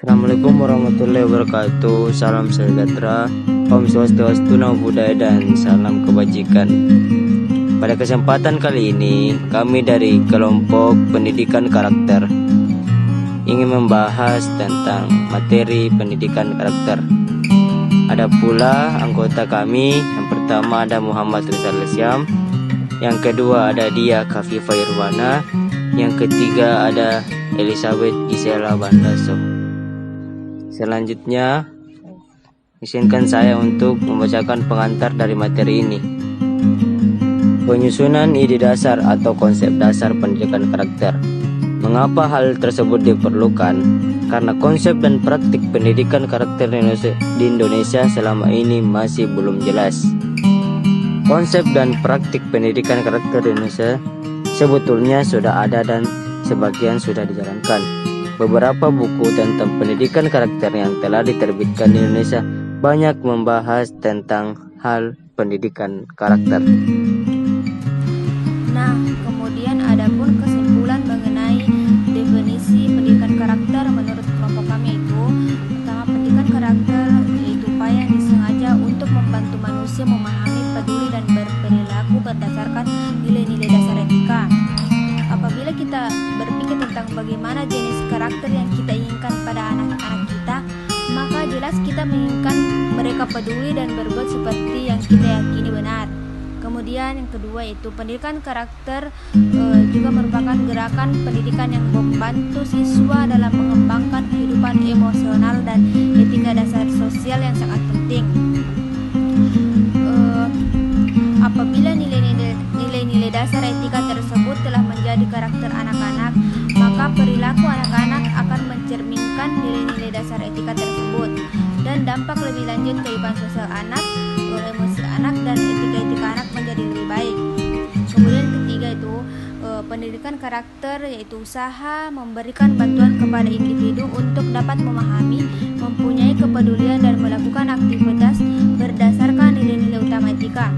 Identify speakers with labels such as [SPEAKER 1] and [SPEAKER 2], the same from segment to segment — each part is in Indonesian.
[SPEAKER 1] Assalamualaikum warahmatullahi wabarakatuh. Salam sejahtera, Om Swastiastu, Namo Buddhaya, dan salam kebajikan. Pada kesempatan kali ini, kami dari kelompok pendidikan karakter ingin membahas tentang materi pendidikan karakter. Ada pula anggota kami. Yang pertama ada Muhammad Rizal Syam, yang kedua ada Dia Kafifa Irwana, yang ketiga ada Elizabeth Gisela Bandaso. Selanjutnya, izinkan saya untuk membacakan pengantar dari materi ini. Penyusunan ide dasar atau konsep dasar pendidikan karakter. Mengapa hal tersebut diperlukan? Karena konsep dan praktik pendidikan karakter di Indonesia selama ini masih belum jelas. Konsep dan praktik pendidikan karakter di Indonesia sebetulnya sudah ada dan sebagian sudah dijalankan. Beberapa buku tentang pendidikan karakter yang telah diterbitkan di Indonesia banyak membahas tentang hal pendidikan karakter.
[SPEAKER 2] Nah, kemudian ada pun kesimpulan mengenai definisi pendidikan karakter menurut kelompok kami itu. Pertama, pendidikan karakter yaitu upaya yang disengaja untuk membantu manusia memahami, peduli, dan berperilaku berdasarkan nilai-nilai dasar etika. Apabila kita berpikir tentang bagaimana jenis karakter yang kita inginkan pada anak-anak kita, maka jelas kita menginginkan mereka peduli dan berbuat seperti yang kita yakini benar. Kemudian yang kedua yaitu pendidikan karakter juga merupakan gerakan pendidikan yang membantu siswa dalam mengembangkan kehidupan emosional dan etika dasar sosial yang sangat penting. Apabila nilai-nilai dasar etika tersebut telah menjadi karakter anak-anak, maka perilaku anak-anak akan mencerminkan nilai-nilai dasar etika tersebut, dan dampak lebih lanjut kehidupan sosial anak, emosi anak, dan etika anak menjadi lebih baik. Kemudian ketiga itu pendidikan karakter yaitu usaha memberikan bantuan kepada individu untuk dapat memahami, mempunyai kepedulian, dan melakukan aktivitas berdasarkan nilai-nilai utama etika.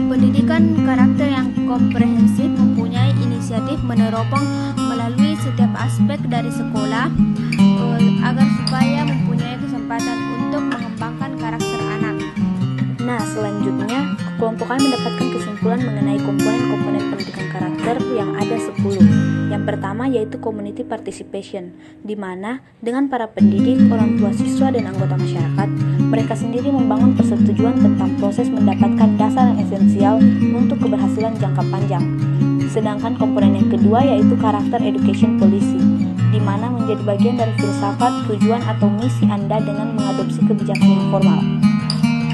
[SPEAKER 2] Pendidikan karakter yang komprehensif mempunyai inisiatif meneropong melalui setiap aspek dari sekolah agar supaya mempunyai kesempatan untuk mengembangkan karakter anak.
[SPEAKER 3] Nah, selanjutnya kelompok kami mendapatkan kesimpulan mengenai komponen-komponen pendidikan karakter yang ada 10. Yang pertama yaitu community participation, di mana dengan para pendidik, orang tua siswa, dan anggota masyarakat, mereka sendiri membangun persetujuan tentang proses mendapatkan dasar yang esensial untuk keberhasilan jangka panjang. Sedangkan komponen yang kedua yaitu karakter education policy, di mana menjadi bagian dari filsafat, tujuan, atau misi Anda dengan mengadopsi kebijakan yang formal.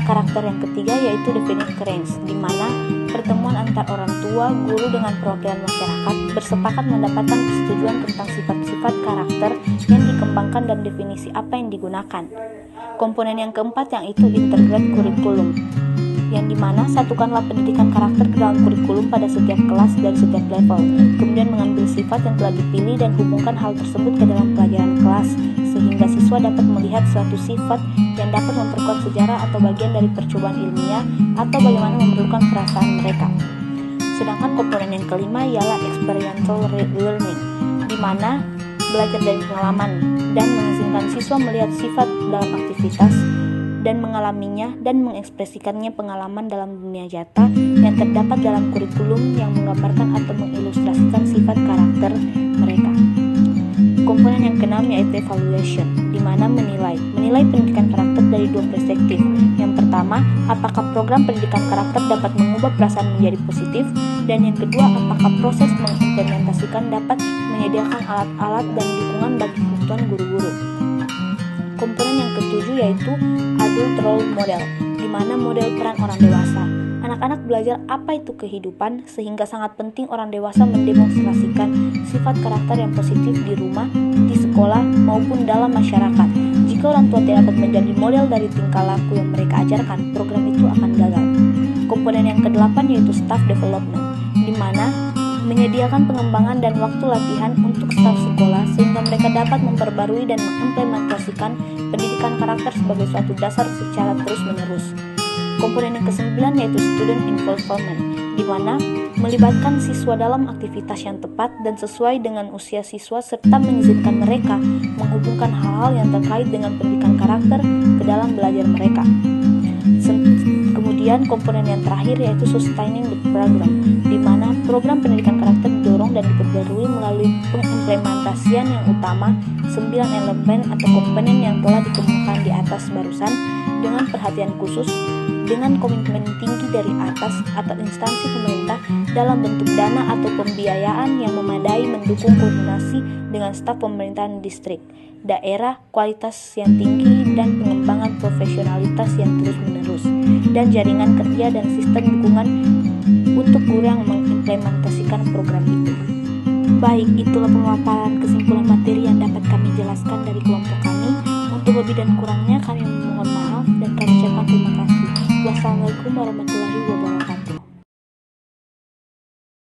[SPEAKER 3] Karakter yang ketiga yaitu definite occurrence, di mana pertemuan antar orang tua, guru, dengan perwakilan masyarakat bersepakat mendapatkan persetujuan tentang sifat-sifat karakter yang dikembangkan dan definisi apa yang digunakan. Komponen yang keempat yang itu integrate curriculum, yang dimana satukanlah pendidikan karakter ke dalam kurikulum pada setiap kelas dari setiap level, kemudian mengambil sifat yang telah dipilih dan hubungkan hal tersebut ke dalam pelajaran kelas, sehingga siswa dapat melihat suatu sifat yang dapat memperkuat sejarah atau bagian dari percobaan ilmiah atau bagaimana memerlukan perasaan mereka. Sedangkan komponen yang kelima ialah experiential learning, di mana belajar dari pengalaman dan mengizinkan siswa melihat sifat dalam aktivitas dan mengalaminya dan mengekspresikannya pengalaman dalam dunia nyata yang terdapat dalam kurikulum yang menggambarkan atau mengilustrasikan sifat karakter mereka. Komponen yang keenam yaitu evaluation, di mana menilai pendidikan karakter dari dua perspektif. Yang pertama, apakah program pendidikan karakter dapat mengubah perasaan menjadi positif, dan yang kedua, apakah proses mengimplementasikan dapat menyediakan alat-alat dan dukungan bagi kebutuhan guru-guru. Komponen yang ketujuh yaitu adult role model, di mana model peran orang dewasa. Anak-anak belajar apa itu kehidupan, sehingga sangat penting orang dewasa mendemonstrasikan sifat karakter yang positif di rumah, di sekolah, maupun dalam masyarakat. Jika orang tua tidak dapat menjadi model dari tingkah laku yang mereka ajarkan, program itu akan gagal. Komponen yang kedelapan yaitu staff development, di mana menyediakan pengembangan dan waktu latihan untuk staf sekolah sehingga mereka dapat memperbarui dan mengimplementasikan pendidikan karakter sebagai suatu dasar secara terus-menerus. Komponen yang ke-9 yaitu student involvement, di mana melibatkan siswa dalam aktivitas yang tepat dan sesuai dengan usia siswa serta mengizinkan mereka menghubungkan hal-hal yang terkait dengan pendidikan karakter ke dalam belajar mereka. Kemudian komponen yang terakhir yaitu sustaining the program, di mana program pendidikan karakter didorong dan diperbarui melalui pengimplementasian yang utama 9 elemen atau komponen yang telah dikemukakan di atas barusan dengan perhatian khusus dengan komitmen tinggi dari atas atau instansi pemerintah dalam bentuk dana atau pembiayaan yang memadai mendukung koordinasi dengan staf pemerintahan distrik, daerah, kualitas yang tinggi dan pengembangan profesionalitas yang terus-menerus, dan jaringan kerja dan sistem dukungan untuk guru yang mengimplementasikan program itu. Baik, itulah pemaparan kesimpulan materi yang dapat kami jelaskan dari kelompok kami. Untuk lebih dan kurangnya kami mohon maaf dan kami ucapkan terima kasih. Wassalamualaikum warahmatullahi wabarakatuh.